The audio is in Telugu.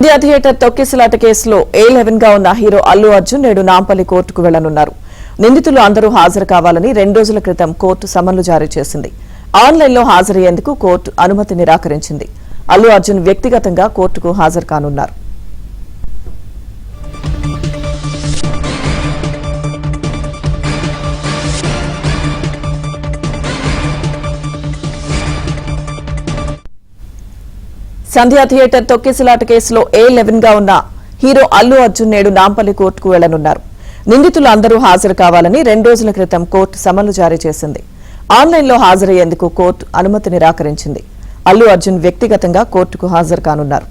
ఇండియా థియేటర్ తొక్కిసలాట కేసులో A11 గా ఉన్న హీరో అల్లు అర్జున్ నేడు నాంపల్లి కోర్టుకు వెళ్లనున్నారు. నిందితులు అందరూ హాజరు కావాలని 2 రోజుల క్రితం కోర్టు సమన్లు జారీ చేసింది. ఆన్లైన్లో హాజరయ్యేందుకు కోర్టు అనుమతి నిరాకరించింది. అల్లు అర్జున్ వ్యక్తిగతంగా కోర్టుకు హాజరు కానున్నారు. సంధ్యా థియేటర్ తొక్కిసలాట కేసులో A11 గా ఉన్న హీరో అల్లు అర్జున్ నేడు నాంపల్లి కోర్టుకు వెళ్లనున్నారు. నిందితులు అందరూ హాజరు కావాలని 2 రోజుల క్రితం కోర్టు సమన్లు జారీ చేసింది. ఆన్లైన్లో హాజరయ్యేందుకు కోర్టు అనుమతి నిరాకరించింది. అల్లు అర్జున్ వ్యక్తిగతంగా కోర్టుకు హాజరు కానున్నారు.